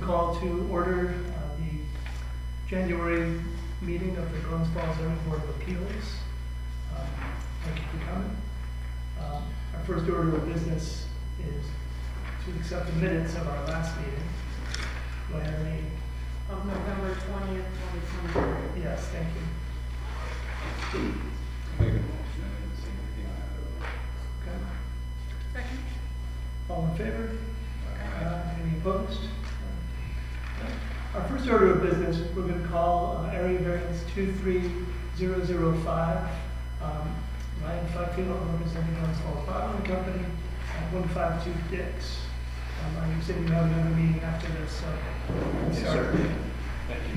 call to order the January meeting of the Glens Zoning Board of Appeals. Thank you for coming. Our first order of business is to accept the minutes of our last meeting. Do I have any? Of November 20th, 2023. Yes, thank you. Make a motion, I didn't see anything out of it. Okay. Second. All in favor? Any opposed? Our first order of business, we're going to call area variance 23005. Ryan Fifield, representing Gonzalez Bottling Company at 152 Dix. I understand you have another meeting after this, so we'll start. Thank you.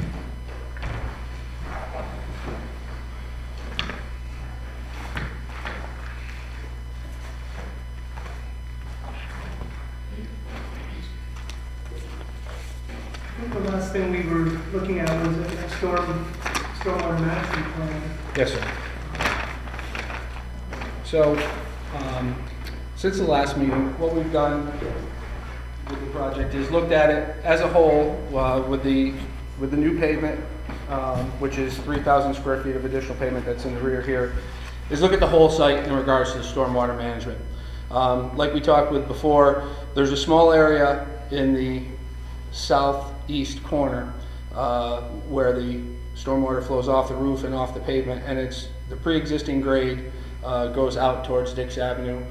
I think the last thing we were looking at was a stormwater management plan. Yes, sir. So, since the last meeting, what we've done with the project is looked at it as a whole with the new pavement, which is 3,000 square feet of additional pavement that's in the rear here, is look at the whole site in regards to the stormwater management. Like we talked with before, there's a small area in the southeast corner where the stormwater flows off the roof and off the pavement, and it's the pre-existing grade goes out towards Dix Avenue.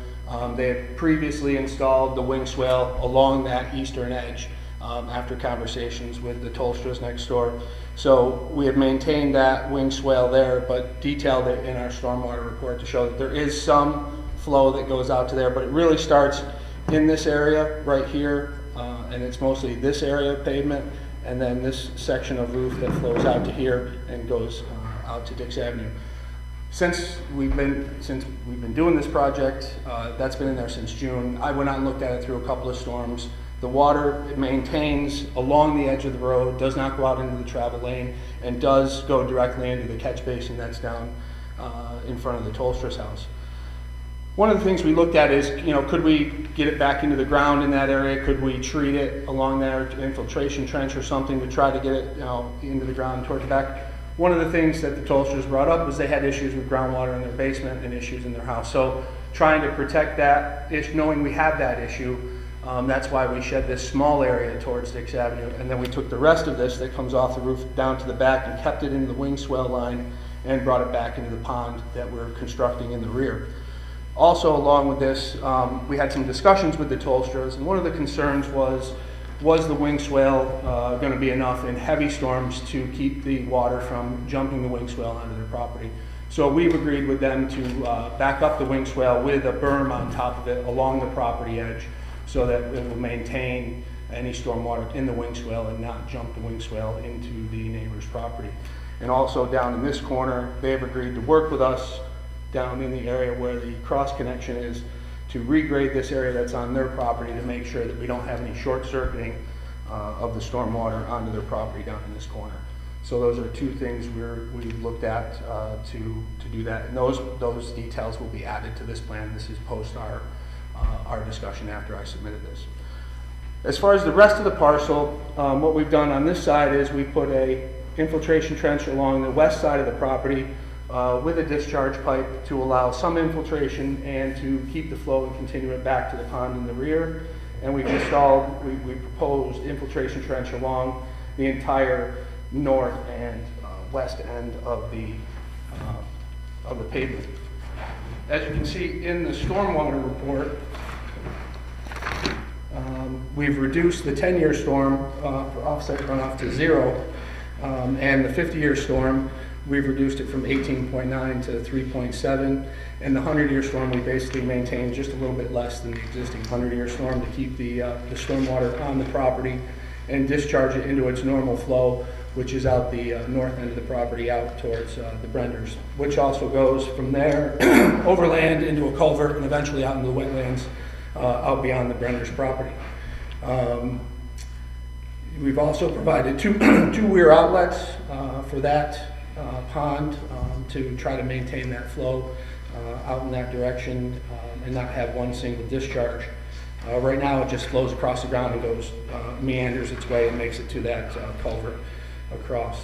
They had previously installed the wing swale along that eastern edge after conversations with the Tolstras next door. So we have maintained that wing swale there, but detailed it in our stormwater report to show that there is some flow that goes out to there, but it really starts in this area right here, and it's mostly this area of pavement, and then this section of roof that flows out to here and goes out to Dix Avenue. Since we've been doing this project, that's been in there since June. I went out and looked at it through a couple of storms. The water, it maintains along the edge of the road, does not go out into the travel lane, and does go directly into the catch basin that's down in front of the Tolstra's house. One of the things we looked at is, could we get it back into the ground in that area? Could we treat it along there, infiltration trench or something, to try to get it into the ground towards the back? One of the things that the Tolsters brought up was they had issues with groundwater in their basement and issues in their house. So trying to protect that, knowing we have that issue, that's why we shed this small area towards Dix Avenue. And then we took the rest of this that comes off the roof down to the back and kept it in the wing swell line and brought it back into the pond that we're constructing in the rear. Also, along with this, we had some discussions with the Tolstras, and one of the concerns was the wing swale going to be enough in heavy storms to keep the water from jumping the wing swale onto their property. So we've agreed with them to back up the wing swale with a berm on top of it along the property edge, so that it will maintain any stormwater in the wing swale and not jump the wing swale into the neighbor's property. And also down in this corner, they've agreed to work with us down in the area where the cross connection is, to regrade this area that's on their property to make sure that we don't have any short circuiting of the stormwater onto their property down in this corner. So those are two things we've looked at to do that, and those details will be added to this plan. This is post our discussion after I submitted this. As far as the rest of the parcel, what we've done on this side is we put a infiltration trench along the west side of the property with a discharge pipe to allow some infiltration and to keep the flow and continue it back to the pond in the rear. And we proposed infiltration trench along the entire north and west end of the pavement. As you can see in the stormwater report, we've reduced the 10-year storm for offset runoff to 0, and the 50-year storm, we've reduced it from 18.9 to 3.7, and the 100-year storm we basically maintained just a little bit less than the existing 100-year storm to keep the stormwater on the property and discharge it into its normal flow, which is out the north end of the property out towards the Brenders, which also goes from there overland into a culvert and eventually out into the wetlands out beyond the Brenders property. We've also provided two weir outlets for that pond to try to maintain that flow out in that direction and not have one single discharge. Right now, it just flows across the ground and goes, meanders its way and makes it to that culvert across.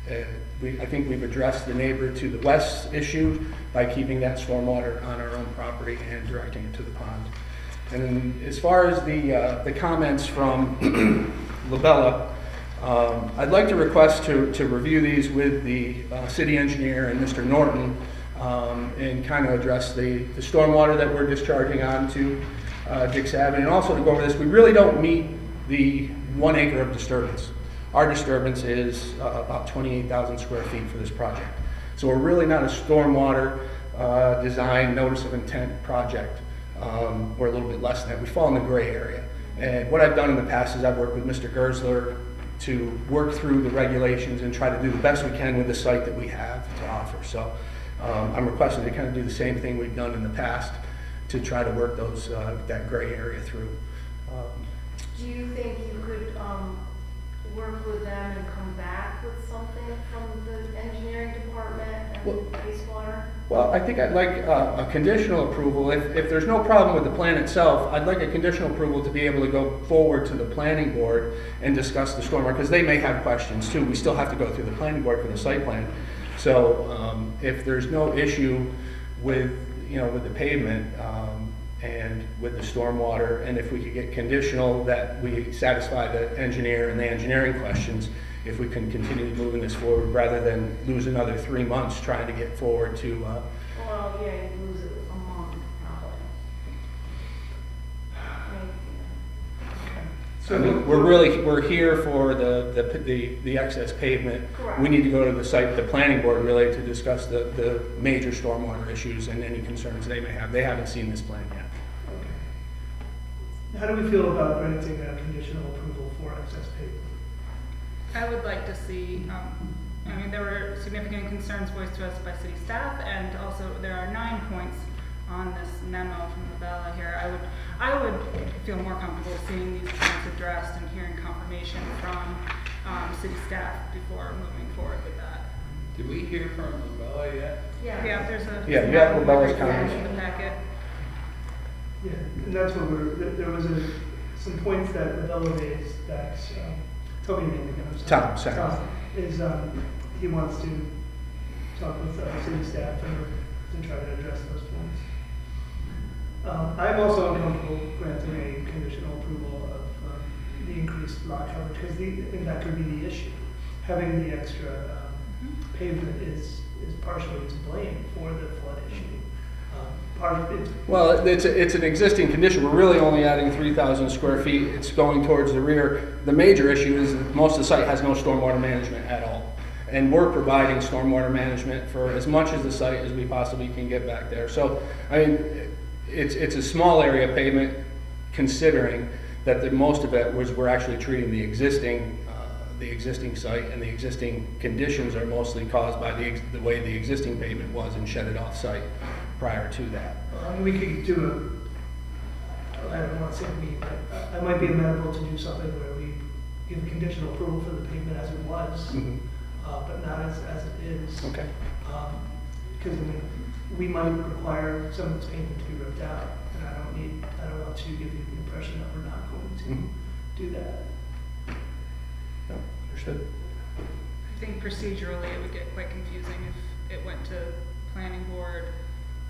I think we've addressed the neighbor to the west issue by keeping that stormwater on our own property and directing it to the pond. And then as far as the comments from Labella, I'd like to request to review these with the city engineer and Mr. Norton and kind of address the stormwater that we're discharging onto Dix Avenue, and also to go over this. We really don't meet the 1 acre of disturbance. Our disturbance is about 28,000 square feet for this project. So we're really not a stormwater design notice of intent project. We're a little bit less than that. We fall in the gray area. And what I've done in the past is I've worked with Mr. Gersler to work through the regulations and try to do the best we can with the site that we have to offer. So I'm requesting to kind of do the same thing we've done in the past to try to work those that gray area through. Do you think you could work with them and come back with something from the engineering department and Well- wastewater? Well, I think I'd like a conditional approval. If there's no problem with the plan itself, I'd like a conditional approval to be able to go forward to the planning board and discuss the stormwater, because they may have questions too. We still have to go through the planning board for the site plan. So if there's no issue with, with the pavement and with the stormwater, and if we could get conditional that we satisfy the engineer and the engineering questions, if we can continue moving this forward rather than lose another 3 months trying to get forward to, Well, yeah, you lose it a month probably. I mean, we're here for the excess pavement. Correct. We need to go to the planning board really to discuss the major stormwater issues and any concerns they may have. They haven't seen this plan yet. How do we feel about granting a conditional approval for excess pavement? I would like to see, there were significant concerns voiced to us by city staff, and also there are 9 points on this memo from Labella here. I would feel more comfortable seeing these points addressed and hearing confirmation from city staff before moving forward with that. Did we hear from Labella yet? Yeah, there's a. Yeah, you have Labella's comments. In the packet. Yeah, and that's what there was some points that Labella raised that, tell me your name again, I'm sorry. Tom, sorry. Tom, is, he wants to talk with city staff to try to address those points. I'm also uncomfortable granting a conditional approval of the increased lot coverage, because I think that could be the issue. Having the extra pavement is partially to blame for the flood issue. Well, it's an existing condition. We're really only adding 3,000 square feet. It's going towards the rear. The major issue is that most of the site has no stormwater management at all. And we're providing stormwater management for as much of the site as we possibly can get back there. So, I mean, it's a small area of pavement, considering that the most of it was we're actually treating the existing site, and the existing conditions are mostly caused by the way the existing pavement was and shed it off site prior to that. We could do I don't want to say we, but I might be amenable to do something where we give a conditional approval for the pavement as it was, but not as it is. Okay. Because we might require some of this pavement to be ripped out, and I don't want to give you the impression that we're not going to do that. No, understood. I think procedurally it would get quite confusing if it went to planning board,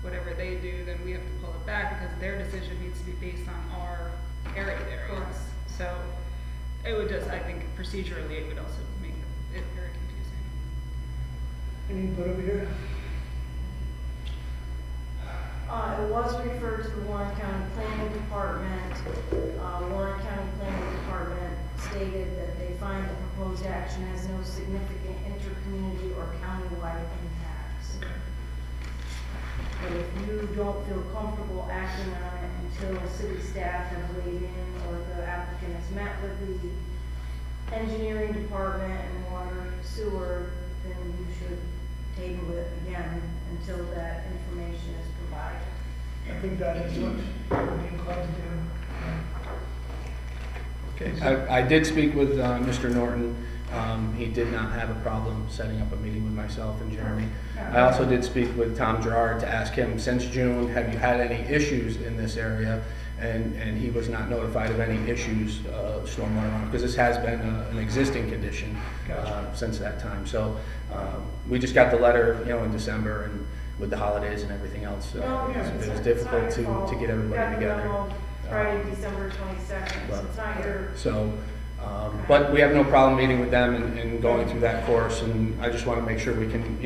whatever they do, then we have to pull it back because their decision needs to be based on our area areas. So it would just, I think procedurally it would also make it very confusing. Any input over here? It was referred to the Warren County Planning Department. Warren County Planning Department stated that they find the proposed action has no significant intercommunity or countywide impacts. But if you don't feel comfortable acting on it until city staff have weighed in or the applicant has met with the engineering department and water sewer, then you should table it again until that information is provided. I think that is what we're being inclined to do. Okay. I did speak with Mr. Norton. He did not have a problem setting up a meeting with myself and Jeremy. I also did speak with Tom Gerard to ask him, since June, have you had any issues in this area? and he was not notified of any issues, stormwater runoff, because this has been an existing condition Gotcha. since that time. So we just got the letter, in December, and with the holidays and everything else, No, it was it's difficult not your fault. to get everybody Got the together. memo Friday, December 22nd, so it's not your. So, but we have no problem meeting with them and going through that course, and I just want to make sure we can,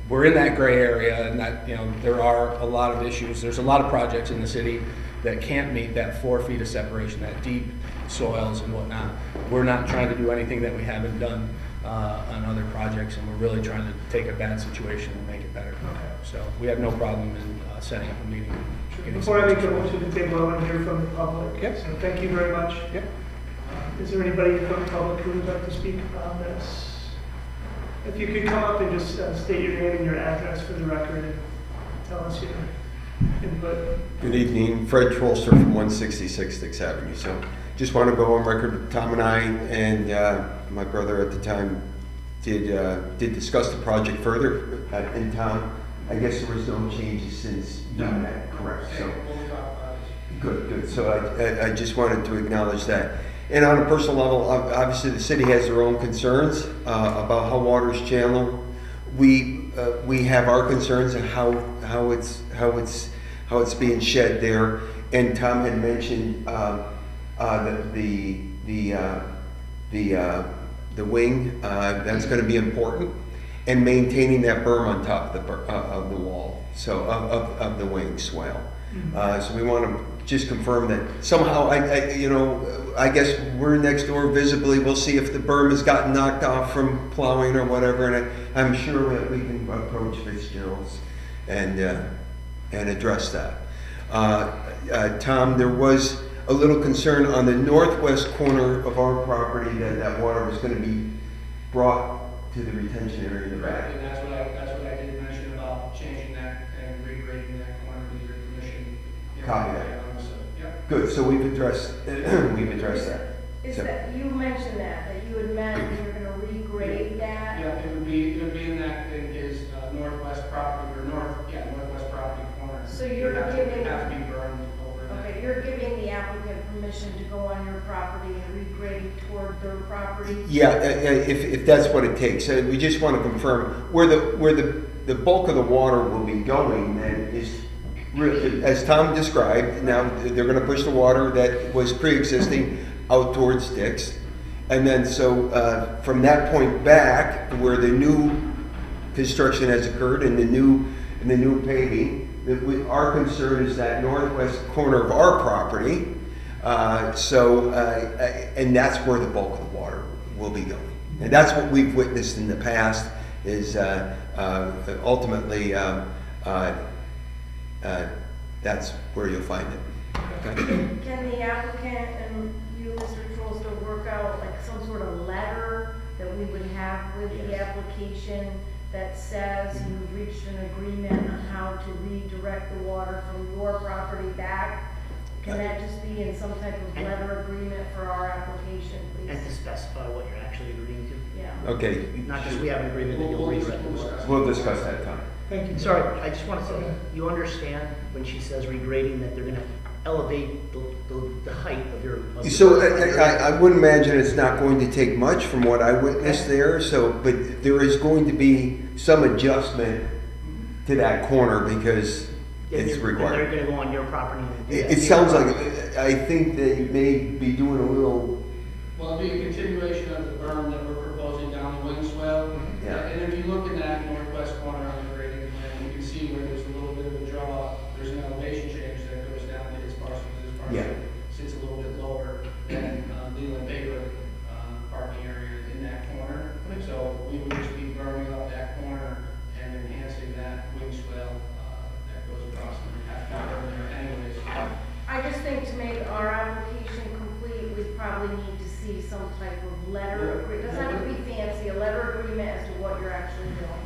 we're in that gray area, and that, there are a lot of issues. There's a lot of projects in the city that can't meet that 4 feet of separation, that deep soils and whatnot. We're not trying to do anything that we haven't done on other projects, and we're really trying to take a bad situation and make it better. Okay. So we have no problem in setting up a meeting. getting Before I some- make a motion to table, I want to hear from the public. Yep. So thank you very much. Yep. Is there anybody from the public who would like to speak on this? If you could come up and just state your name and your address for the record and tell us your input. Good evening, Fred Trolster from 166 Dix Avenue. So just want to go on record, Tom and I and my brother at the time did discuss the project further. And Tom, I guess there was no changes since you met, correct? So good. So I just wanted to acknowledge that. And on a personal level, obviously the city has their own concerns about how water is channeled. We have our concerns on how it's being shed there. And Tom had mentioned the wing that's going to be important, and maintaining that berm on top of the wall, so of the wing swale. So we want to just confirm that somehow, I guess we're next door visibly. We'll see if the berm has gotten knocked off from plowing or whatever, and I'm sure that we can approach Fitzgerald's and address that. Tom, there was a little concern on the northwest corner of our property that water was going to be brought to the retention area in the back. Correct, and that's what I did mention about changing that and regrading that corner with your permission. Copy that. Yep. Good, so we've addressed that. Is So- that, you mentioned that you had meant you were gonna regrade that? Yeah, it would be in his northwest property, northwest property corner. So you're It would giving- have to be burned over that. Okay, you're giving the applicant permission to go on your property and regrade toward their property? Yeah, if that's what it takes. We just want to confirm where the bulk of the water will be going then is, as Tom described, now they're going to push the water that was pre-existing out towards Dix. And then so from that point back, where the new construction has occurred and the new paving, our concern is that northwest corner of our property. And that's where the bulk of the water will be going. And that's what we've witnessed in the past is ultimately that's where you'll find it. Okay. Can the applicant and you, Mr. Trolster, work out like some sort of letter that we would have with the application that says you've reached an agreement on how to redirect the water from your property back? Can that just be in some type of letter agreement for our application, And to please? specify what you're actually agreeing to. Yeah. Okay, Not just we have an agreement that you'll redirect the water. we'll discuss that, Tom. Thank you. Sorry, I just want to say, you understand when she says regrading that they're gonna elevate the height of your. So I would imagine it's not going to take much from what I witnessed there. So, but there is going to be some adjustment to that corner because it's They're required. gonna go on your property and do that. It sounds like, I think they may be doing a little, Well, it'll be a continuation of the berm that we're proposing down the wing swale. Yeah. And if you look in that northwest corner on the grading plan, you can see where there's a little bit of a draw, there's an elevation change that goes down to his parcel, because his Yeah. parcel sits a little bit lower than Leland Baker parking area in that corner. So we would just be berming up that corner and enhancing that wing swale that goes across, and we have to berm there anyways. I just think to make our application complete, we probably need to see some type of letter agreement. Doesn't have to be fancy, a letter agreement as to what you're actually doing.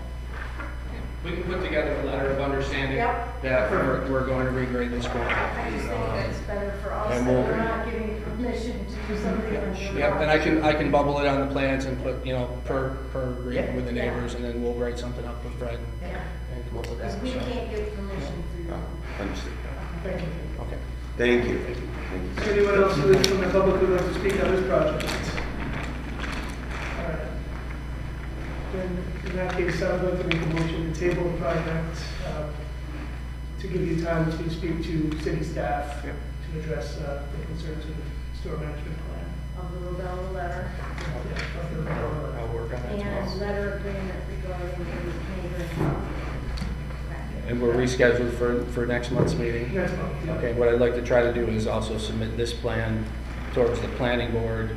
We can put together a letter of understanding Yep. that we're going to regrade this corner. I just think that's better for us, And that we'll- we're not giving permission to do something on your Yep, and property. I can bubble it on the plans and put, per agreement with the Yeah. neighbors, and then we'll write something up with Fred Yeah, and come up with that. because we so. can't give permission through. understood. Thank you. Okay. Thank you. Is there anyone else who is from the public who would like to speak on this project? All right. Then, in that case, I would like to make a motion to table the project to give you time to speak to city staff to address the concerns with the store management plan. Of the Lobella letter Yeah, of the development. I'll work on that and tomorrow. letter agreement regarding the neighboring. And we're rescheduled for next month's meeting? Next month, yeah. Okay, what I'd like to try to do is also submit this plan towards the planning board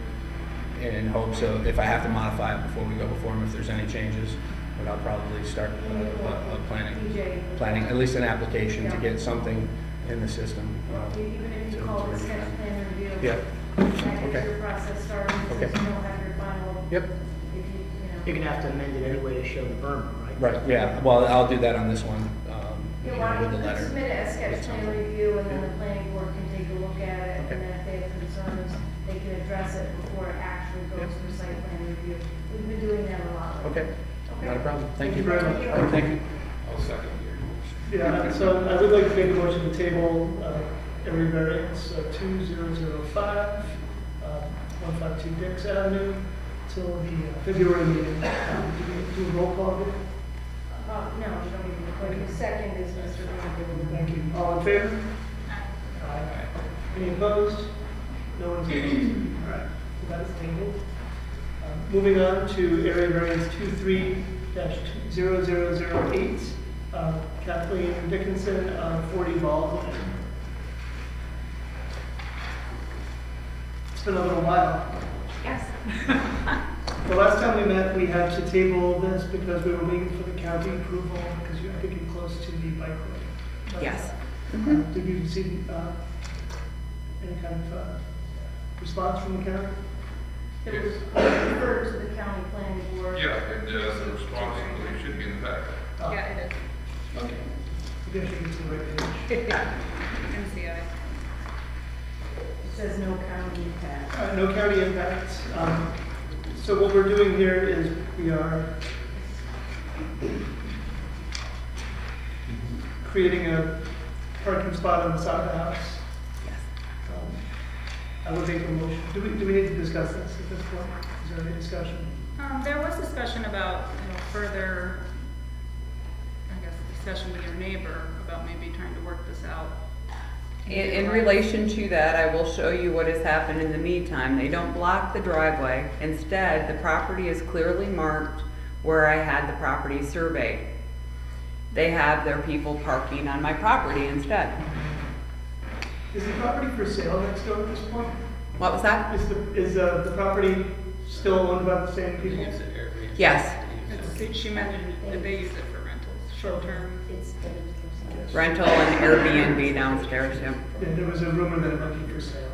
in hopes of, if I have to modify it before we go before them, if there's any changes, but I'll probably start a planning, at least an application to get something in the system. Even if you call it sketch plan review. Yeah. That Okay. gets your process started, Okay. because you don't have your final. Yep. If You're gonna have to amend it anyway to show the berm, right? Right, yeah, well, I'll do that on this one, Yeah, why with don't the you letter. submit it as sketch plan review, and then the planning board can take a look at it, Okay. and then if they have concerns, they can address it before it actually goes Yep. through site plan review. We've been doing that a lot. Okay, not a problem, thank you. Thank you very much. All right, thank you. I'll second your motion. Yeah, so I would like to make a motion to table area variance 2005, 152 Dix Avenue, till the February meeting. Do a roll call? No, you don't even, but the second is Mr. Randall. Thank you. All in favor? Aye. Any opposed? No one's opposed. All right, so that is tabled. Moving on to area variance 23-0008, Kathleen Dickinson, 40 Baldwin. It's been a little while. Yes. The last time we met, we had to table this because we were waiting for the county approval, because I think you're close to the bike road. Yes. Did you see any kind of response from the county? It was referred to the county planning board. Yeah, and the responsibility should be in the back. Yeah, it is. Okay. Maybe I should get to the right page. NCI. It says no county impact. No county impact. So what we're doing here is we are creating a parking spot on the side of the house. I would make a motion. Do we need to discuss this at this point? Is there any discussion? There was discussion about, further, I guess, discussion with your neighbor about maybe trying to work this out. In relation to that, I will show you what has happened in the meantime. They don't block the driveway. Instead, the property is clearly marked where I had the property surveyed. They have their people parking on my property instead. Is the property for sale next door at this point? What was that? Is the property still owned by the same people? Use it Airbnb. Yes. She mentioned that they use it for rentals, short term. It's Rental and Airbnb downstairs, yeah. Yeah, there was a rumor that it might be for sale.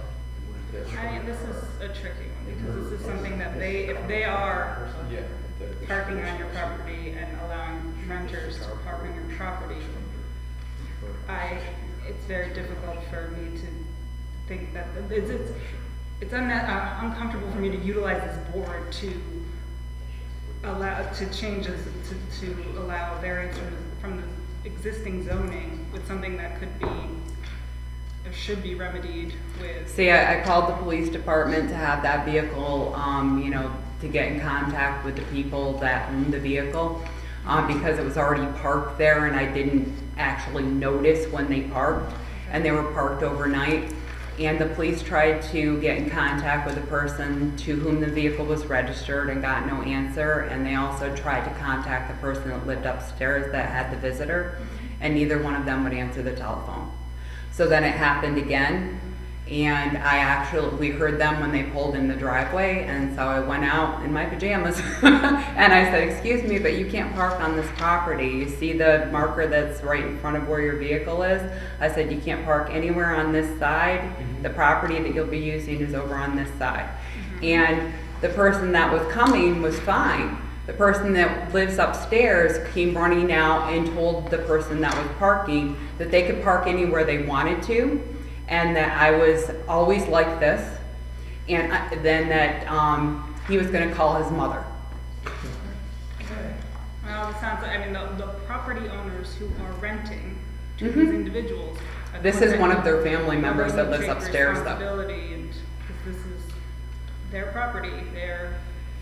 This is a tricky one because this is something that if they are Yeah. parking on your property and allowing renters to park on your property, it's very difficult for me to think that, it's uncomfortable for me to utilize this board to change this, to allow variance from the existing zoning with something that could be, or should be remedied with. See, I called the police department to have that vehicle, to get in contact with the people that own the vehicle, because it was already parked there and I didn't actually notice when they parked, and they were parked overnight. And the police tried to get in contact with the person to whom the vehicle was registered and got no answer. And they also tried to contact the person that lived upstairs that had the visitor, and neither one of them would answer the telephone. So then it happened again, and we heard them when they pulled in the driveway, and so I went out in my pajamas and I said, "Excuse me, but you can't park on this property. You see the marker that's right in front of where your vehicle is?" I said, "You can't park anywhere on this side. The property that you'll be using is over on this side." And the person that was coming was fine. The person that lives upstairs came running out and told the person that was parking that they could park anywhere they wanted to, and that I was always like this, and then that he was going to call his mother. Well, it sounds like, the property owners who are renting to Mhm. these individuals. This is one of their family members that lives upstairs though. Responsibility, and, because this is their property, they're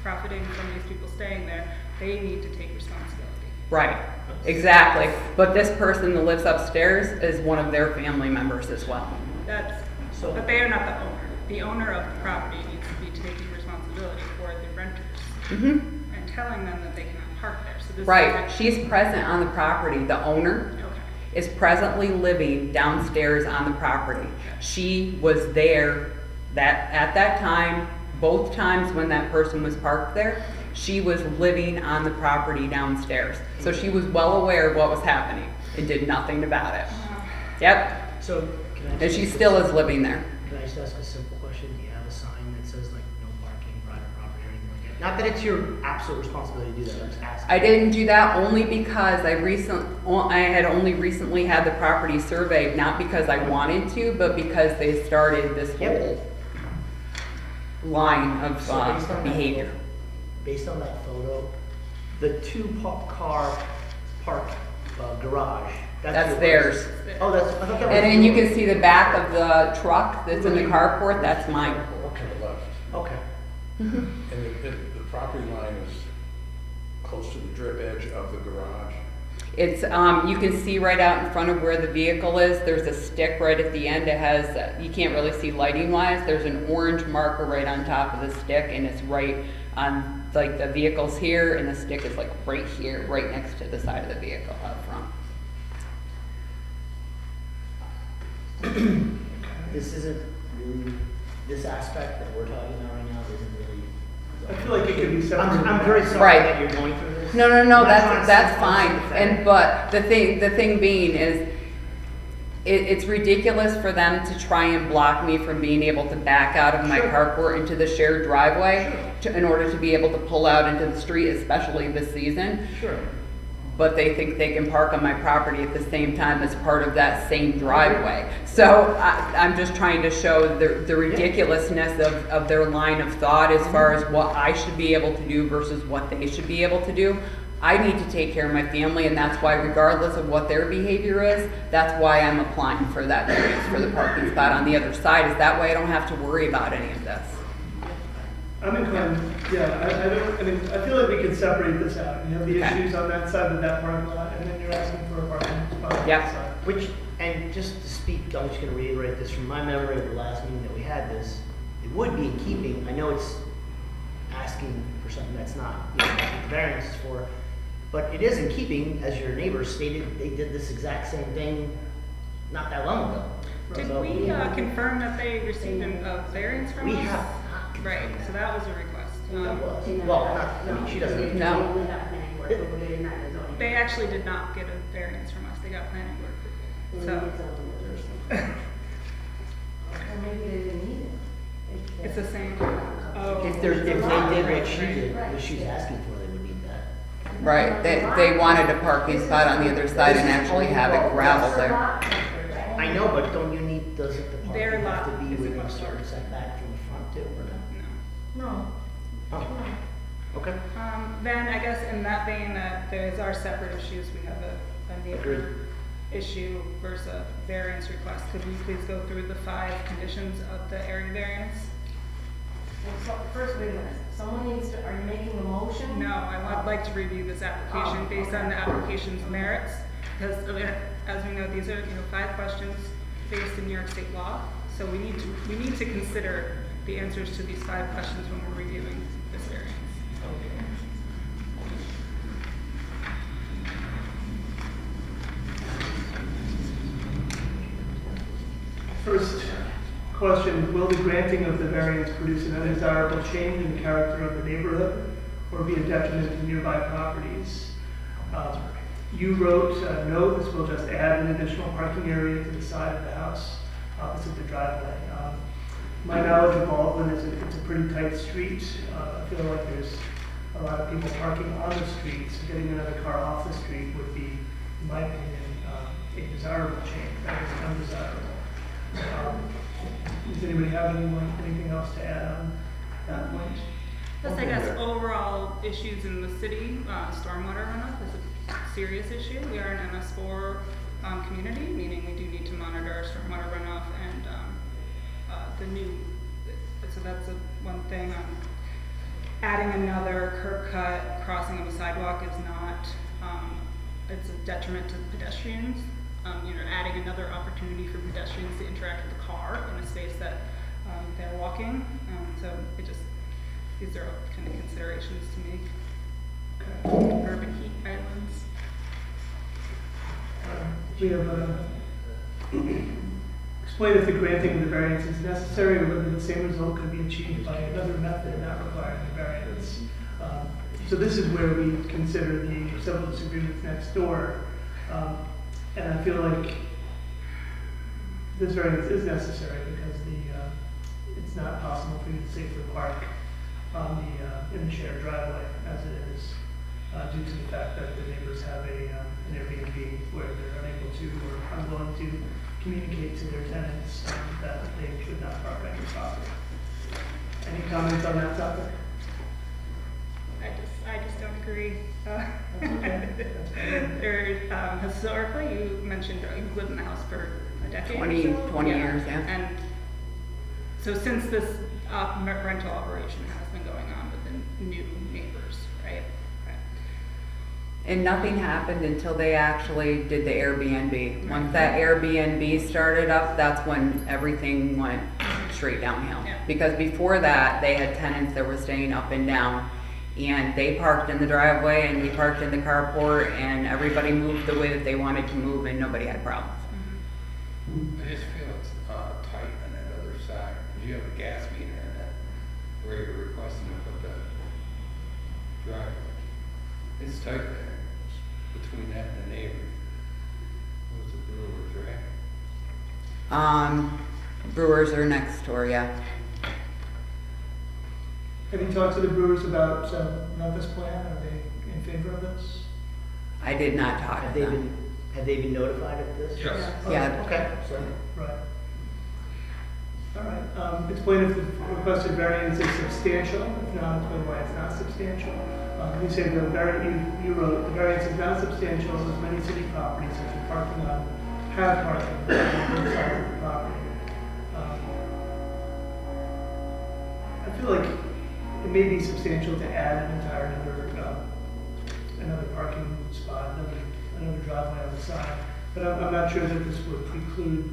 profiting from these people staying there, they need to take responsibility. Right, exactly. But this person that lives upstairs is one of their family members as well. That's, So- but they are not the owner. The owner of the property needs to be taking responsibility for the renters Hmm. and telling them that they cannot park there, so this is. Right, she's present on the property. The owner Okay, is presently living downstairs on the property. She was there at that time, both times when that person was parked there, she was living on the property downstairs. So she was well aware of what was happening and did nothing about it. Yep, So, can I? and just- she still is living there. Can I just ask a simple question? Do you have a sign that says like no parking, private property or anything like that? Not that it's your absolute responsibility to do that, I'm just asking. I didn't do that only because I had only recently had the property surveyed, not because I wanted to, but because they started this Yep. whole line of So based on that behavior. photo- Based on that photo, the car parked garage, That's yours. theirs. Oh, that's, I thought that was. And then you can yours. see the back of the truck that's in the carport, that's mine. Okay, To the left. okay. And the property line is close to the drip edge of the garage. It's, you can see right out in front of where the vehicle is, there's a stick right at the end, it has, you can't really see lighting wise, there's an orange marker right on top of the stick, and it's right on, like, the vehicle's here, and the stick is like right here, right next to the side of the vehicle up front. This isn't really, this aspect that we're talking about right now isn't really. I feel like it could be separated. I'm very sorry Right. that you're going through this. No, I'm not trying that's to fine, sound and, sympathetic. but the thing being is, it's ridiculous for them to try and block me from being able to back out of my Sure. carport into the shared driveway in order to be able to pull out into the street, especially this season. Sure. But they think they can park on my property at the same time as part of that same driveway. So I'm just trying to show the ridiculousness of their line of thought as far as what I should be able to do versus what they should be able to do. I need to take care of my family, and that's why regardless of what their behavior is, that's why I'm applying for that variance for the parking spot on the other side, is that way I don't have to worry about any of this. I'm inclined, yeah, I mean, I feel like we could separate this out. You have the Okay. issues on that side with that parking lot, and then you're asking for a parking spot on Yep. that side. Which, and just to speak, I'm just gonna reiterate this from my memory of the last meeting that we had this, it would be in keeping, I know it's asking for something that's not, you know, what the variance is for, but it is in keeping, as your neighbors stated, they did this exact same thing not that long ago. Did So- we confirm that they received a variance from us? We have. Right, so that was a request. That was, well, not, I mean, she doesn't. No. They actually did not get a variance from us, they got planning board approval. So, Or maybe they didn't need it. it's the same. Oh. If they did what she Right. did, what she was asking for, they would need that. Right, they wanted a parking spot on the other side and actually have it gravel there. I know, but don't you need, does the Their parking have to lot be is within a across the certain road. setback from the front too, or not? No. No. Oh, okay. Then I guess in that vein, there's our separate issues. We have a Agreed. neighbor issue versus a variance request. Could we please go through the 5 conditions of the area variance? Well, so, first, wait a minute, someone needs to, are you making a motion? No, I would like to review this application Oh, based on the okay. application's merits. Because as we know, these are, 5 questions based in New York State law. So we need to consider the answers to these 5 questions when we're reviewing this variance. First question, will the granting of the variance produce an undesirable change in the character of the neighborhood or be a detriment to nearby properties? You wrote, no, this will just add an additional parking area to the side of the house opposite the driveway. My knowledge of Baldwin is it's a pretty tight street. I feel like there's a lot of people parking on the street, so getting another car off the street would be, in my opinion, a desirable change. That is undesirable. Does anybody have anything else to add on that point? Plus, I guess overall issues in the city, stormwater runoff is a serious issue. We are an MS4 community, meaning we do need to monitor our stormwater runoff and, the new, so that's one thing. Adding another curb cut crossing of a sidewalk is not, it's a detriment to pedestrians. Adding another opportunity for pedestrians to interact with the car in a space that they're walking. So these are all kind of considerations to make. Urban heat islands. We have explain if the granting of the variance is necessary or whether the same result could be achieved by another method not requiring the variance. So this is where we consider the civil disagreements next door. And I feel like this variance is necessary because it's not possible for you to safely park on in the shared driveway as it is, due to the fact that the neighbors have an Airbnb where they're unable to or unwilling to communicate to their tenants that they should not park on your property. Any comments on that topic? I just don't agree. That's okay. That's fine. Historically, you mentioned you've lived in the house for a decade 20 or so? years, yeah. And so since this rental operation has been going on with the new neighbors, right? And nothing happened until they actually did the Airbnb. Once that Airbnb started up, that's when everything went straight downhill. Yeah. Because before that, they had tenants that were staying up and down. And they parked in the driveway and we parked in the carport and everybody moved the way that they wanted to move and nobody had problems. I just feel it's tight on that other side, because you have a gas meter in that, where you're requesting to put the driveway. It's tight there, between that and the neighbor. Those are brewers, right? Brewers are next door, yeah. Have you talked to the brewers about this plan? Are they in favor of this? I did not talk Have to they them. been notified of this? Yes. Yeah. Okay, so, Right. All right. Explain if the requested variance is substantial. If not, explain why it's not substantial. You say you wrote the variance is not substantial as many city properties such as parking on have parking on both sides of the property. I feel like it may be substantial to add an entire another parking spot, another driveway on the side. But I'm not sure that this would preclude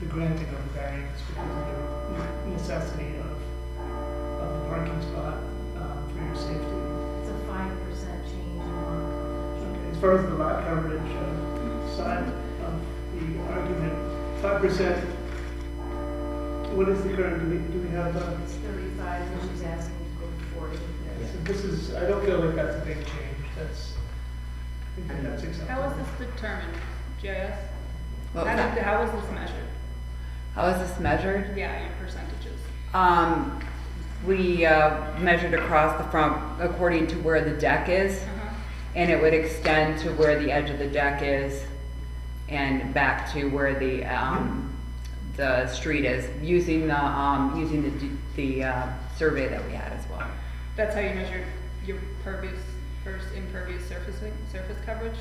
the granting of the variance because of the necessity of the parking spot for your safety. It's a 5% change in lot coverage. Okay, as far as the lot coverage side of the argument, 5%. What is the current? Do we have? It's 35, and she's asking to go to 40. So this is. I don't feel like that's a big change. I think that's acceptable. How was this determined? GIS? What was that? How was this measured? How is this measured? Yeah, your percentages. We measured across the front according to where the deck is, and it would extend to where the edge of the deck is, and back to where the street is, using the survey that we had as well. That's how you measured your impervious surface coverage?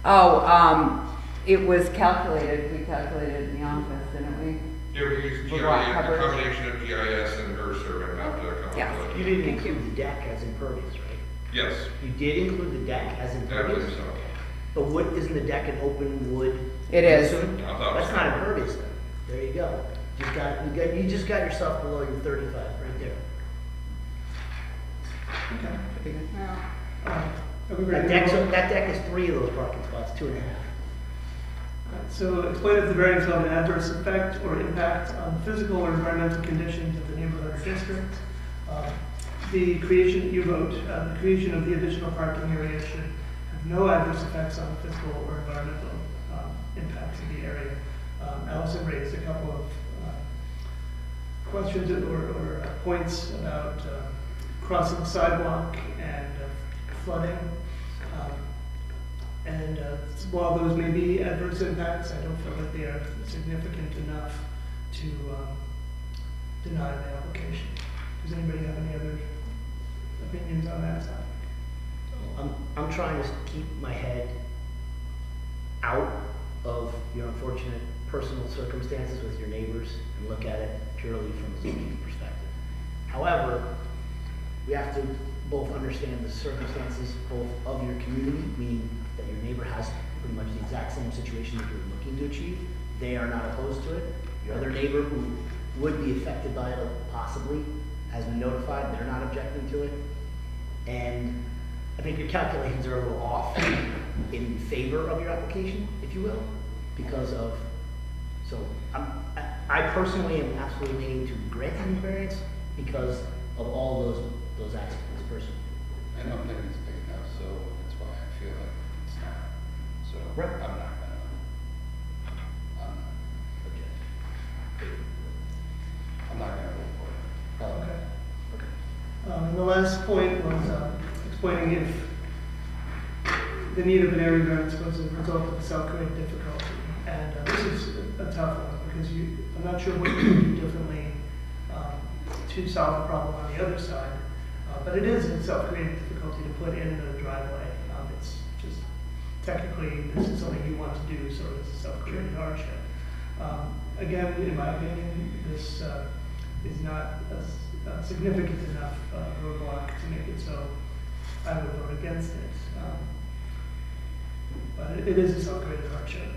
Oh, it was calculated. We calculated in the office, didn't we? Yeah, we used GIS, With a lot coverage. combination of GIS and her survey map to come up Yeah. with you it. didn't Thank you. include the deck as impervious, right? Yes, You did include the deck as I impervious? believe so. But what, isn't the deck an open wood? It is. I thought it was That's not impervious then. There you go. You just got yourself below your 35 right there. Okay. Pretty good. No. Are we That ready to vote? deck is 3 of those parking spots, 2.5. So explain if the variance will have an adverse effect or impact on physical or environmental conditions of the neighborhood or district. The creation, you vote, the creation of the additional parking area should have no adverse effects on physical or environmental impacts of the area. Allison raised a couple of questions or points about crossing the sidewalk and flooding. And while those may be adverse impacts, I don't feel like they are significant enough to deny the application. Does anybody have any other opinions on that side? I'm trying to keep my head out of your unfortunate personal circumstances with your neighbors and look at it purely from a zoning perspective. However, we have to both understand the circumstances both of your community, meaning that your neighbor has pretty much the exact same situation that you're looking to achieve. They are not opposed to it. Your other neighbor who would be affected by it possibly has been notified, they're not objecting to it. And I think your calculations are a little off in favor of your application, if you will, because of, so I personally am absolutely leaning to granting the variance because of all those aspects personally. I don't think it's big enough, so that's why I feel like it's not. So Right. I'm not gonna vote for it. Probably. Okay. And the last point was explaining if the need of an area variance was a result of a self-created difficulty. And this is a tough one because I'm not sure what you can do differently to solve the problem on the other side. But it is a self-created difficulty to put in the driveway. It's just technically this is something you want to do, so it's a self-created hardship. Again, in my opinion, this is not a significant enough roadblock to make it so I would vote against it. But it is a self-created hardship.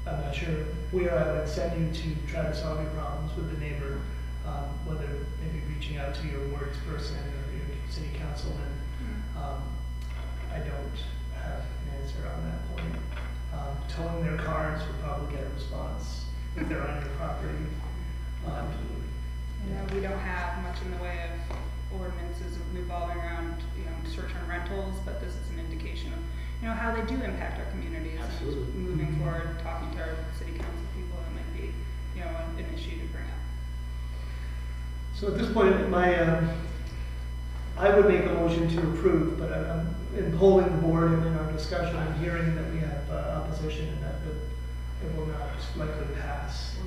I'm not sure where I would send you to try to solve your problems with the neighbor, whether maybe reaching out to your wards person or your city councilman. I don't have an answer on that point. Towing their cars would probably get a response if they're on your property. You know, we don't have much in the way of ordinances revolving around, short-term rentals, but this is an indication of, how they do impact our communities. Absolutely. And moving forward, talking to our city council people, it might be, an issue to bring up. So at this point, I would make a motion to approve, but in polling the board and in our discussion, I'm hearing that we have opposition and that it will not likely pass.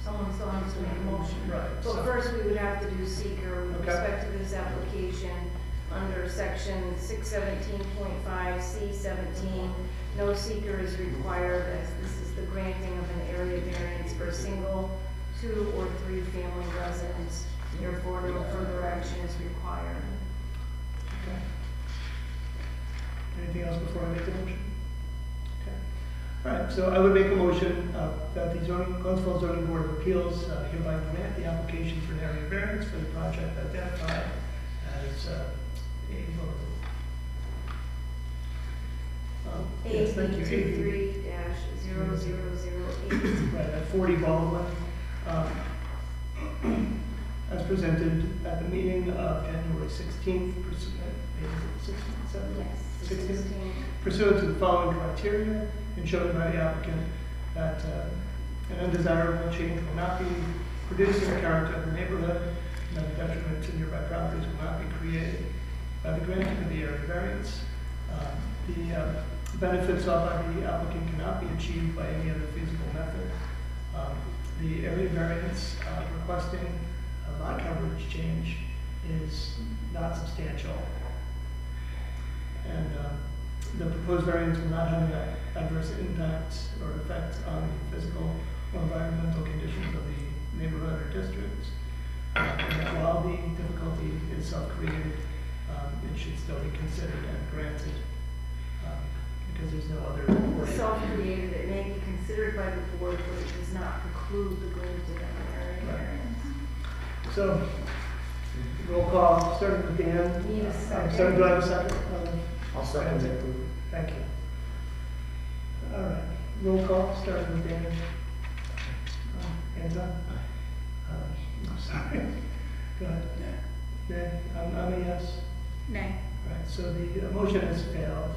Someone still has to make a motion. Right, But so- first, we would have to do seeker with Okay. respect to this application under section 617.5C17. No seeker is required as this is the granting of an area variance for a single, 2 or 3 family residence. Therefore, no further action is required. Okay. Anything else before I make the motion? Okay. All right, so I would make a motion that the Glens Zoning Board of Appeals hereby grant the application for an area variance for the project identified as A. Yes, thank you. 823-0008. Right, at 40 Baldwin, as presented at the meeting of January 16th, Yes. 16th, pursuant to the following criteria and shown by the applicant that an undesirable change will not be produced in the character of the neighborhood, and that a detriment to nearby properties will not be created by the granting of the area variance. The benefits sought by the applicant cannot be achieved by any other feasible method. The area variance requesting a lot coverage change is not substantial. And the proposed variance will not have an adverse impact or effect on the physical or environmental conditions of the neighborhood or district. And that while the difficulty is self-created, it should still be considered and granted because there's no other. Self-created, it may be considered by the board, but it does not preclude the granting of an area variance. So, roll call, starting with Dan. Need a second. So do I have a second? I'll second it. Thank you. All right, roll call, starting with Dan. Anton? I'm sorry. Go ahead. Dan, I'm a yes. Nay. All right, so the motion has failed.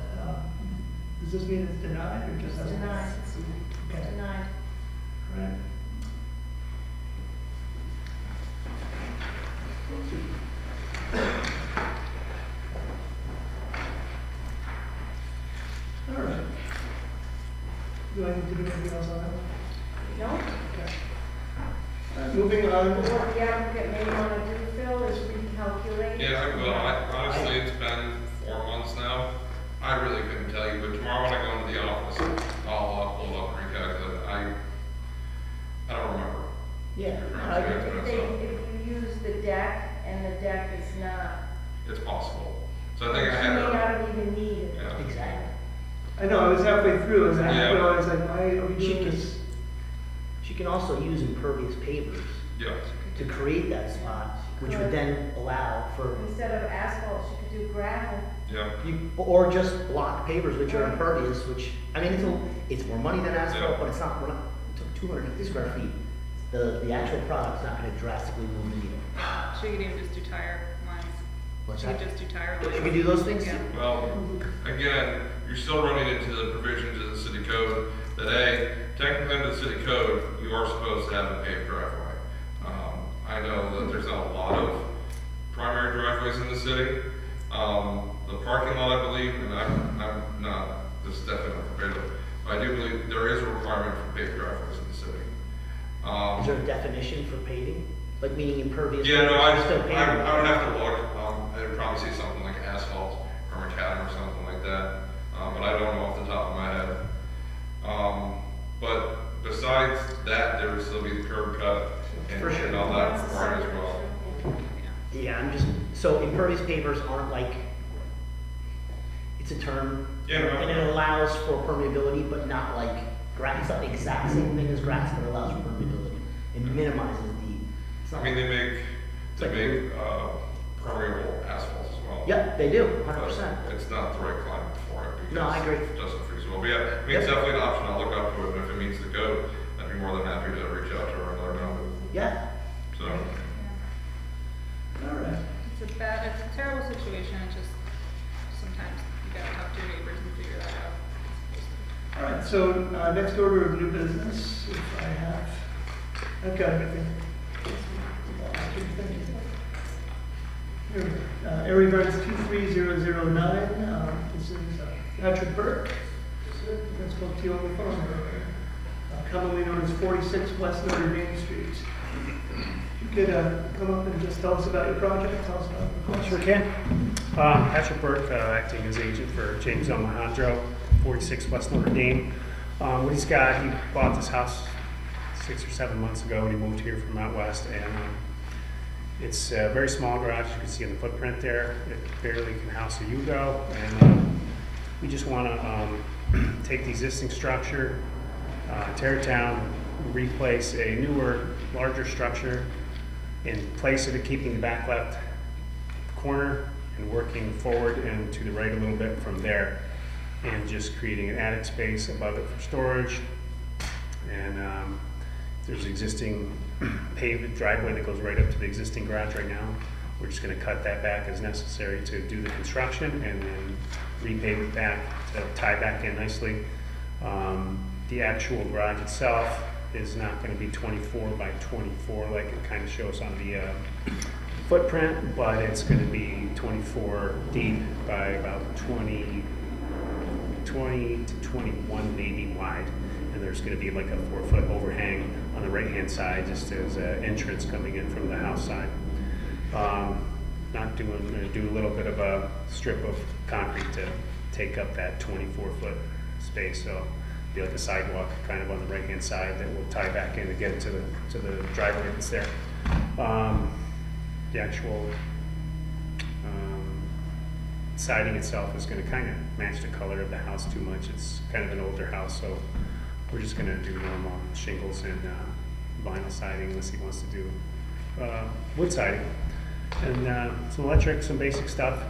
Does this mean it's denied or just? Denied. Okay, Denied. all right. All right. Do I need to do anything else on that? No? Okay. All right, moving on. What the applicant may want to do, Phil, is recalculate. Yeah, I will. Honestly, it's been 4 months now. I really couldn't tell you, but tomorrow when I deck, and the deck is not, It's possible. So I she think I may had not her, have even need it. yeah. Exactly. I know, I was halfway through, and I Yeah. realized, like, why are we She doing can, this? she can also use impervious pavers Yeah. to create that spot, which would then allow for, Instead of asphalt, she could do gravel. Yeah. or just block pavers which are impervious, which, I mean, it's more money than asphalt, Yeah. but it's not, we're not, it took 250 square feet. The actual product's not gonna drastically move the needle. She could even just do tire lines. What's She could that? just do tire lines. Should we do those things? Yeah. Well, again, you're still running into the provisions of the city code that technically under the city code, you are supposed to have a paved driveway. I know that there's not a lot of primary driveways in the city. The parking lot, I believe, and I'm not, this is definitely not verbatim, but I do believe there is a requirement for paved driveways in the city. Is there a definition for paving? Like meaning impervious? Yeah, no, pavers are still paving? I would have to look, I'd probably see something like asphalt or macadam or something like that, but I don't know off the top of my head. But besides that, there would still be the curb cut For sure. and all that required as well. Yeah, so impervious pavers aren't like, it's a term. Yeah, no. And it allows for permeability, but not like grass, it's not the exact same thing as grass, but it allows for permeability. It minimizes it's I not. mean, they make like- permeable asphalt as well. Yep, they do, But 100%. it's not the right climate for it because No, I agree. it doesn't freeze well. But yeah, I mean, it's Yep. definitely an option. I'll look up to it, and if it meets the code, I'd be more than happy to reach out to her and let her know. Yeah, So, All right. It's a terrible situation, it's just, sometimes you gotta talk to your neighbors and figure that out. All right, so, next order of new business, if I have, I've got everything. Here we go. Area variance 23009, this is Patrick Burke. I spoke to you on the phone earlier. Commonly known as 46 West Notre Dame Street. If you could come up and just tell us about your project, tell us about the project. Sure can. Patrick Burke, acting as agent for James Alejandro, 46 West Notre Dame. What he's got, he bought this house 6 or 7 months ago when he moved here from out west, and it's a very small garage. You can see in the footprint there. It barely can house a Yugo, and we just want to take the existing structure, tear it down, replace a newer, larger structure, in place of it, keeping the back left corner and working forward and to the right a little bit from there, and just creating an attic space above it for storage. And there's existing paved driveway that goes right up to the existing garage right now. We're just gonna cut that back as necessary to do the construction and then repave it back to tie back in nicely. The actual garage itself is not gonna be 24 by 24 like it kind of shows on the footprint, but it's gonna be 24 deep by about 20 to 21 maybe wide. And there's gonna be like a 4-foot overhang on the right-hand side, just as an entrance coming in from the house side. Gonna do a little bit of a strip of concrete to take up that 24-foot space. So be like a sidewalk kind of on the right-hand side that will tie back in again to the driveway that's there. The actual siding itself is gonna kind of match the color of the house too much. It's kind of an older house, so we're just gonna do normal shingles and vinyl siding unless he wants to do wood siding. And some electric, some basic stuff,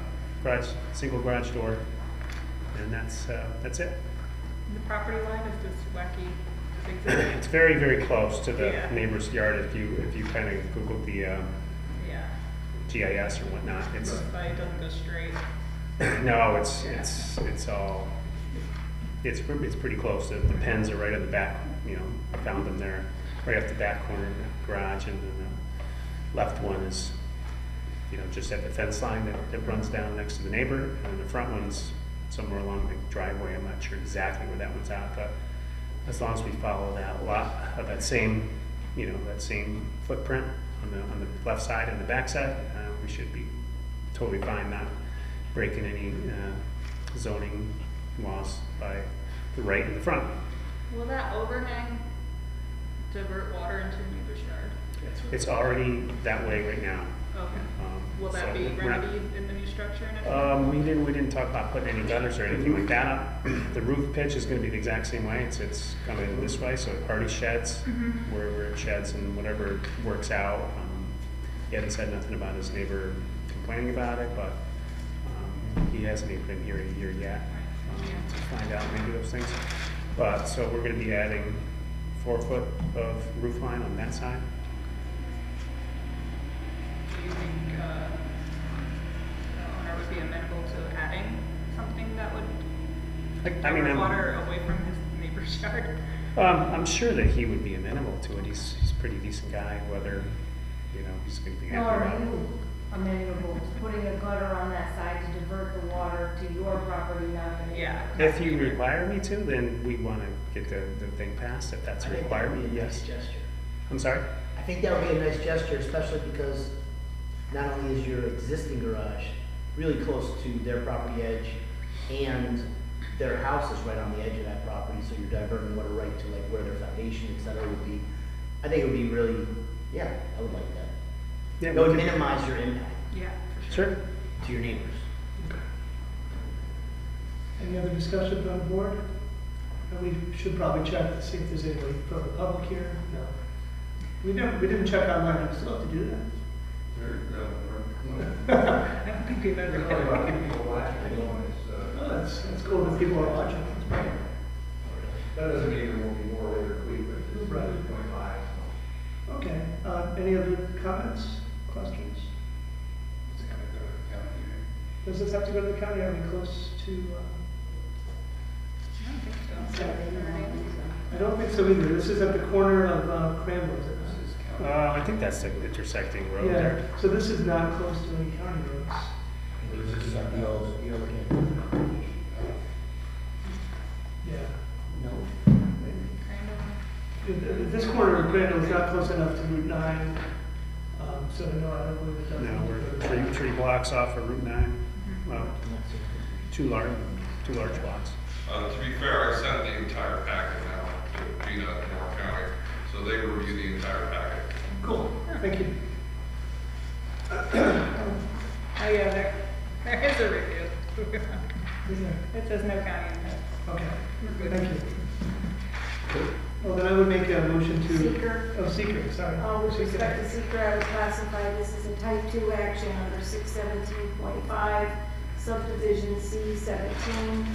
single garage door, and that's it. The property line is this wacky zigzag. It's very, very close to the Yeah. neighbor's yard. If you kind of Google the Yeah, GIS or whatnot, it's but it doesn't go straight. no, it's all it's pretty close. The pens are right at the back. You know, I found them there, right at the back corner of the garage, and then the left one is, you know, just at the fence line that runs down next to the neighbor, and the front one's somewhere along the driveway. I'm not sure exactly where that one's at, but as long as we follow that lot of that same, you know, that same footprint on the left side and the back side, we should be totally fine, not breaking any zoning laws by the right and the front. Will that overhang divert water into your neighbor's yard? It's already that way right now. Okay. Will So that be we're not- remedied in the new structure and everything? We didn't talk about putting any gutters or anything like that up. The roof pitch is gonna be the exact same way, it's coming this way, so it already sheds, where it sheds and whatever works out. He hasn't said nothing about his neighbor complaining about it, but, he hasn't even been here a year yet, to find out maybe those things. But, so we're gonna be adding 4 foot of roof line on that side. Do you think, the owner would be amenable to adding something that would I mean, divert water away from his neighbor's yard? I'm sure that he would be amenable to it. He's a pretty decent guy, whether, he's gonna be happy Nor about are it. you amenable to putting a gutter on that side to divert the water to your property, not the neighbor's? Yeah. If you require me to, then we wanna get the thing passed, if that's I a think that would requirement, be a nice yes. gesture. I'm sorry? I think that would be a nice gesture, especially because not only is your existing garage really close to their property edge, and their house is right on the edge of that property, so you're diverting water right to like where their foundation, et cetera, would be. I think it would be really, yeah, I would like that. Yeah, It would we can- minimize your impact Yeah, for sure. Sure. to your neighbors. Any other discussions on the board? And we should probably check to see if there's anybody from the public here. No. We didn't check online, we still have to do that. I don't think we've ever done it. Oh, that's cool that people are watching. That's great. That doesn't mean there won't be more later week, but it's Right. 0.5. Okay, any other comments, questions? It's gotta go to the county, right? Does this have to go to the county? Are we close to, I don't think so. I don't think so either. This is at the corner of Cranbrook. isn't it? This is county. I think that's the intersecting road Yeah, there. so this is not close to any county roads. You're looking at. Yeah. No. Kind of. This corner of Crandall is not close enough to Route 9, so no, I don't believe it does. No, we're three blocks off of Route 9. Well, two large blocks. To be fair, I sent the entire packet now to Gina at North County, so they review the entire packet. Cool, thank you. Oh, yeah, there is a review. Is there? It says no county impact. Okay, We're good. thank you. Well, then I would make a motion to. Seeker. Oh, seeker, sorry. With Seeker. respect to seeker, I would classify this as a type 2 action under 617.5, subdivision C17,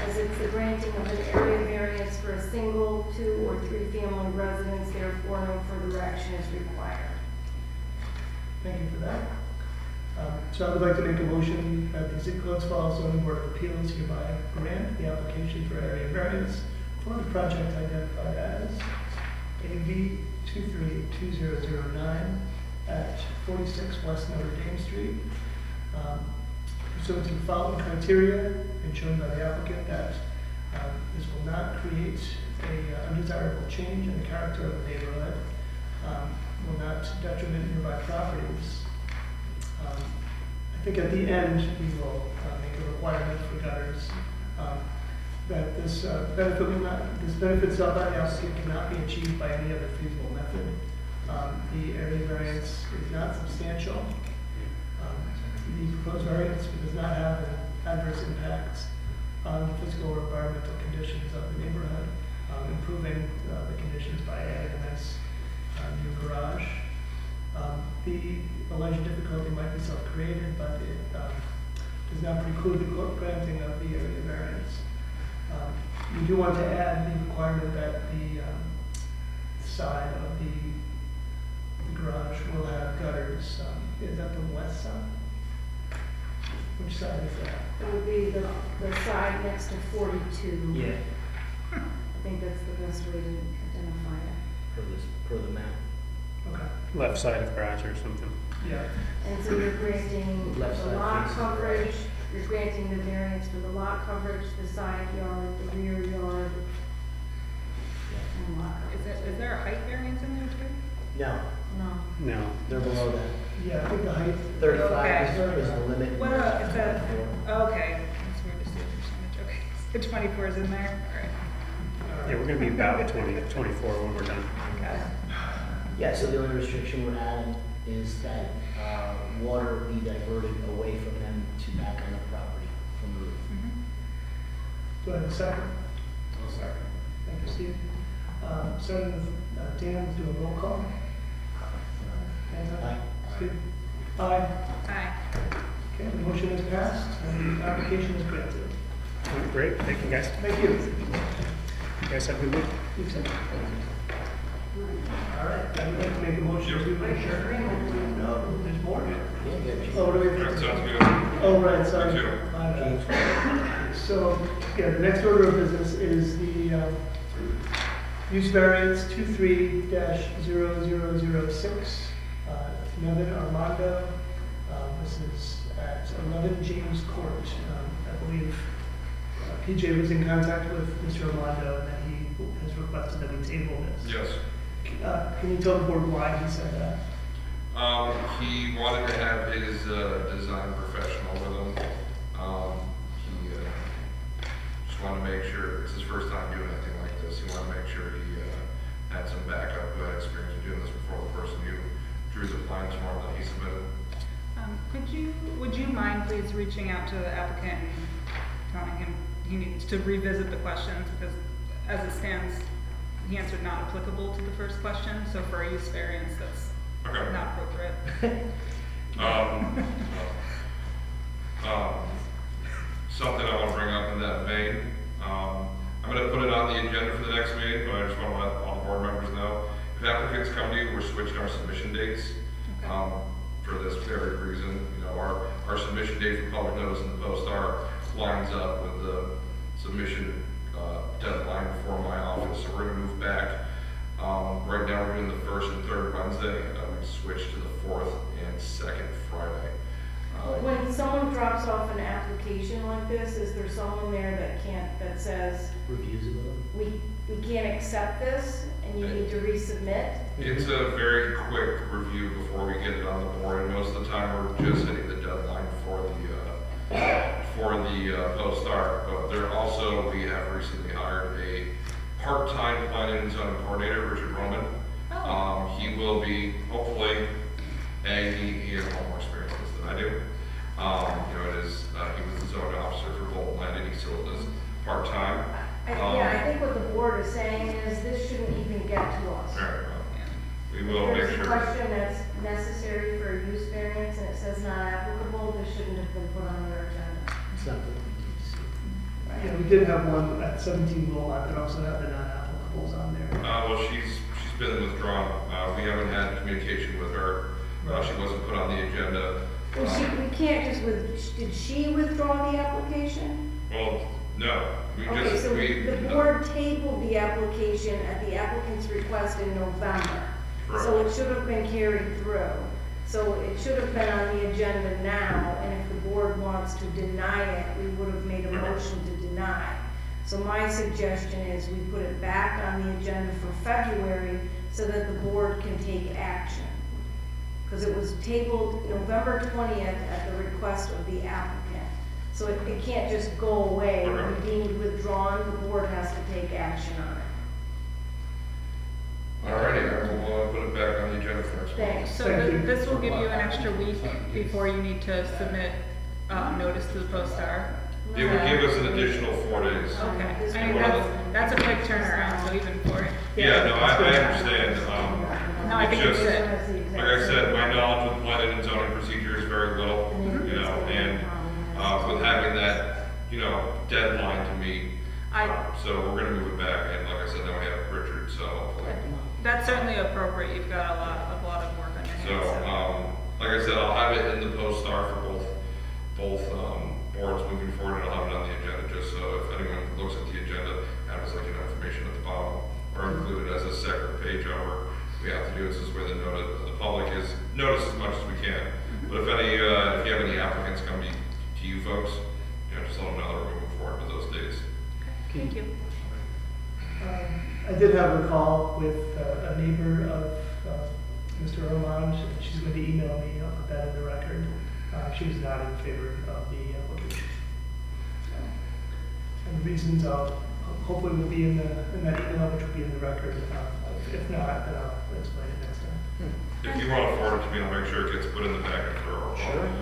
as it's the granting of an area variance for a single, 2, or 3 family residence, therefore no further action is required. Thank you for that. So I would like to make a motion that the Glens Falls zoning board of appeals hereby grant the application for area variance for the project identified as AV 232009 at 46 West Notre Dame Street. Pursuant to the following criteria and shown by the applicant that this will not create a undesirable change in the character of the neighborhood, will not detriment nearby properties. I think at the end, we will make a requirement for gutters, that this benefit will not, this benefit sought by the applicant cannot be achieved by any other feasible method. The area variance is not substantial. The proposed variance does not have an adverse impact on the physical or environmental conditions of the neighborhood, improving the conditions by adding a nice new garage. The alleged difficulty might be self-created, but it does not preclude the granting of the area variance. We do want to add the requirement that the side of the garage will have gutters. Is that the west side? Which side is that? It would be the side next to 42. Yeah, I think that's the best way to identify it. per the map. Okay. Left side of garage or something. Yeah. And so you're granting Left the side lot faces the coverage, garage. you're granting the variance for the lot coverage, the side yard, the rear yard, and lot coverage. Is there a height variance in there too? No, No. No. they're below that. Yeah, I think the height. 35 Okay. is the limit. What, it's a, okay, it's weird to see the percentage, okay. The 24 is in there, alright. Yeah, we're gonna be about 24 when we're done. Got it. Yeah, so the only restriction we're adding is that water be diverted away from them to back on the property from the roof. Mhm. Do I have a second? I'll second. Thank you, Steve. Starting with Dan, do a roll call. Dan, Aye. Steve? Aye. Aye. Okay, the motion is passed and the application is granted. All right, great, thank you guys. Thank you. You guys have a good week. You too. All right, I would like to make a motion to adjourn. No, there's more. Oh, what do we That have? sounds good. Oh, right, sorry. Me too. My bad. So, yeah, the next order of business is the use variance 23-0006, Nevin Armando. This is at 11 James Court. I believe PJ was in contact with Mr. Armando and that he has requested that we table this. Yes. Can you tell the board why he said that? He wanted to have his design professional with him. He just wanted to make sure, it's his first time doing anything like this, he wanted to make sure he had some backup, who had experience in doing this before the person who drew the plans for him that he submitted. Would you mind please reaching out to the applicant and telling him he needs to revisit the questions, because as it stands, he answered not applicable to the first question, so for a use variance, that's Okay. not appropriate. Something I want to bring up in that vein. I'm going to put it on the agenda for the next meeting, but I just want to let all the board members know. If applicants come to you, we're switching our submission dates. Okay. For this very reason, you know, our submission date for public notice in the Post-Star lines up with the submission deadline for my office, so we're gonna move back. Right now, we're doing the first and third Wednesday, we switched to the fourth and second Friday. When someone drops off an application like this, is there someone there that says, Reviews it with them. we can't accept this and you need to resubmit? It's a very quick review before we get it on the board, and most of the time, we're just hitting the deadline for the Post-Star. But there also, we have recently hired a part-time planning and zoning coordinator, Richard Roman. He will be, hopefully, he has a lot more experience in this than I do. You know, he was the zoning officer for Bolton Land, and he still is part-time. Yeah, I think what the board is saying is this shouldn't even get to us. All right, well, we will make If there's a sure. question that's necessary for a use variance and it says not applicable, this shouldn't have been put on your agenda. It's not what we need to see. Yeah, we did have one at 17 Wilmot that also had the non-applicables on there. Well, she's been withdrawn. We haven't had communication with her. She wasn't put on the agenda. Well, we can't just did she withdraw the application? Well, no, Okay, so we. the board tabled the application at the applicant's request in November. So it should have been carried through. So it should have been on the agenda now, and if the board wants to deny it, we would have made a motion to deny. So my suggestion is we put it back on the agenda for February so that the board can take action. Because it was tabled November 20th at the request of the applicant. So it can't just go away and be deemed withdrawn, the board has to take action on it. Alrighty, I will put it back on the agenda for next week. Thanks. So Thank you. this will give you an extra week before you need to submit notice to the Post-Star. It would give us an additional 4 days. Okay, I mean, that's a quick turnaround, so even for. Yeah, no, I understand. No, I think it's just, good. like I said, my knowledge with planning and zoning procedure is very little, you know, and with having that, you know, deadline to meet. So we're gonna move it back, and like I said, then we have Richard, so hopefully. That's certainly appropriate, you've got a lot of work on your So, hands. like I said, I'll have it in the Post-Star for both boards moving forward, and I'll have it on the agenda, just so if anyone looks at the agenda, has like, you know, information at the bottom, or include it as a separate page over. We have to do it this way the public is noticed as much as we can. But if you have any applicants come to you folks, you know, just let them know that we're moving forward with those dates. Thank you. I did have a call with a neighbor of Mr. Armand. She's going to email me, I'll put that in the record. She was not in favor of the application. And the reasons hopefully will be in that email, which will be in the record. If not, then I'll explain it next time. If you want to forward it to me, I'll make sure it gets put in the packet for,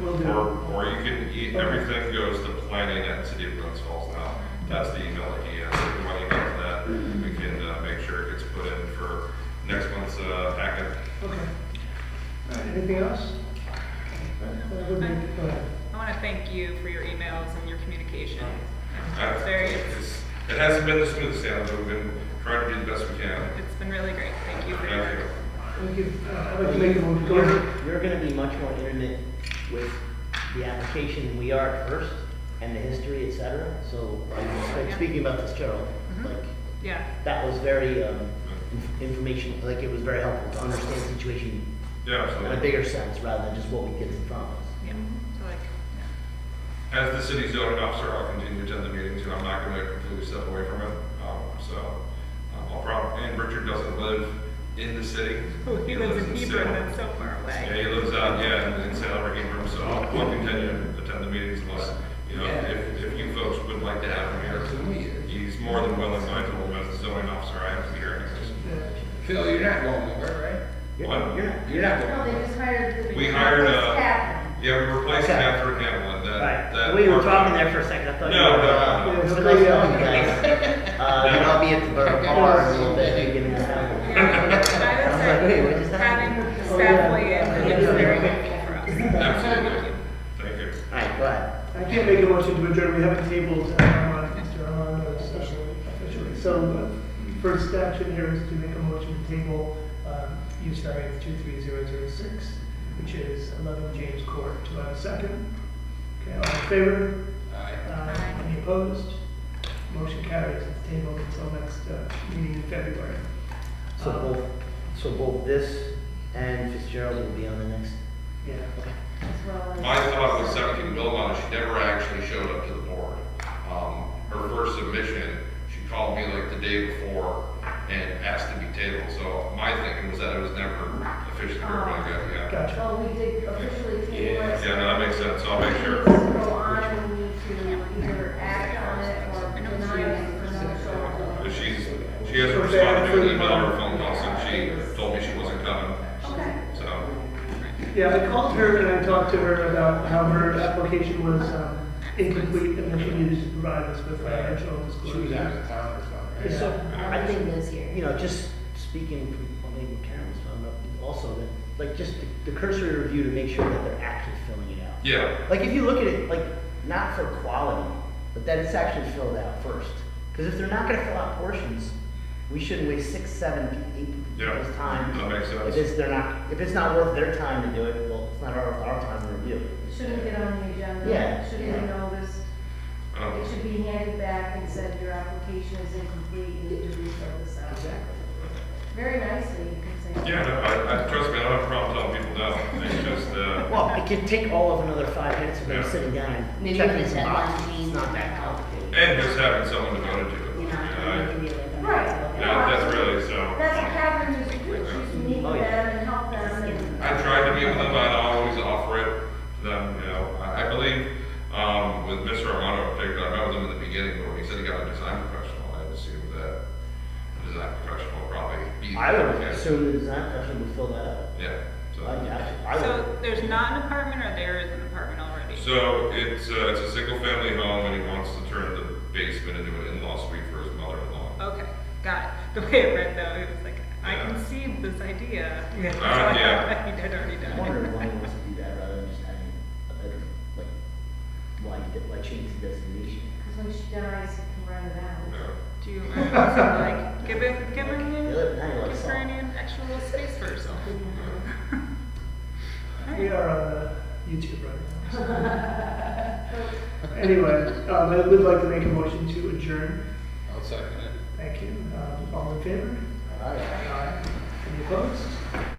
Will do. or you can, everything goes to planning at City of Glens Falls now. That's the email that he has. If you want to email to that, we can make sure it gets put in for next month's packet. Okay. Anything else? Go ahead. I want to thank you for your emails and your communication. It's It hasn't been the smoothest, Anna, but we've been trying to do the best we can. it's been really great. Thank you for your Thank you. Thank you. I'd like to make a motion. Go ahead. You're gonna be much more intimate with the application than we are at first, and the history, et cetera. So, like, speaking about Fitzgerald, like, Yeah. that was very, information, like, it was very helpful to understand the situation Yeah, in a absolutely. bigger sense, rather than just what we get in front of us. Yeah. So like, yeah. As the city zoning officer, I'll continue to attend the meetings, and I'm not going to completely step away from it. I'll probably, and Richard doesn't live in the city. Oh, he lives in Hebron, Salem. that's so far Yeah, away. he lives out, in Salem or Hebron, so I'll continue to attend the meetings unless, if you folks would like to have him here. He's more than willing, I told him as the zoning officer, I have to be here anyways. Phil, you're not going nowhere, What? You're not No, they just hired the. We hired, Captain. Yeah, we replaced Okay. Catherine Hamlin, Right, that. we were part-time- talking there for a second, I thought you No, were. no, no. It was nice knowing you guys. I'll be at the borough bar in a little bit, getting this out. Yeah, I would like, wait, what say just having happened? staff weigh in is very helpful for us. Absolutely. Thank you. Alright, go ahead. I can't make a motion to adjourn. We haven't tabled Mr. Armando officially. So the first action here is to make a motion to table use variance 23006, which is 11 James Court. Do I have a second? Okay, all in favor? Aye. Any opposed? Motion carries. It's tabled until next meeting in February. So both this and Fitzgerald will be on the next. Yeah. As well as. My thought was 17 Wilmot, she never actually showed up to the board. Her first submission, she called me like the day before and asked to be tabled. So my thinking was that it was never officially verified yet, yeah. Gotcha. Well, we did officially table it. Yeah, no, that makes sense. I'll make sure. It needs to go on, and we need to either act on it or deny it for no show. But she hasn't responded to an email or a phone call since she told me she wasn't coming, Okay. so. Yeah, I called her and I talked to her about how her application was incomplete and that she needed to provide us with financial disclosure. of town or something, Yeah. So, I think, Liz here. you know, just speaking from, well, maybe Karen's found out, also that, like, just the cursory review to make sure that they're actually filling it out. Yeah, Like, if you look at it, like, not for quality, but that it's actually filled out first. Because if they're not gonna fill out portions, we shouldn't waste 6, 7, 8 Yeah, people's time. that makes sense. If it's not worth their time to do it, well, it's not our time to review. Shouldn't get on the agenda. Yeah. Shouldn't be noticed. It should be handed back and said your application is incomplete, you need to refill this out. Exactly. Very nicely, you can say. yeah, no, I trust me, I don't have a problem telling people no. It's just, Well, it can take all of another 5 minutes of them Yeah. sitting down and Maybe checking with some that boxes. one It's not that complicated. and just having someone devoted to it. You know, Yeah, maybe like a. Right. Yeah, that's really so. That's what Catherine used to do, she used to meet Oh, with yeah. them and help them and. I tried to meet with them, I'd always offer it to them, I believe, with Mr. Armando in particular, I met with him in the beginning, but when he said he got a design professional, I assumed that the design professional would probably be. I would Yeah. assume the design person would fill that out. Yeah, I So would. there's not an apartment or there is an apartment already? so it's a single family home and he wants to turn the basement into an in-law suite for his mother-in-law. Okay, got it. The way it read though, it was like, I Yeah. conceived this idea. So I yeah. thought that he had already I done wonder it. why he wants to do that rather than just having a bedroom, like, why change the destination? Because when she dies, you can rent it out. Yeah. Do you, like, give her Now you're like, give her any extra little space for herself? We are on YouTube right now. So. Anyway, I would like to make a motion to adjourn. I'll second it. Thank you. All in favor? all right. Aye. Any opposed?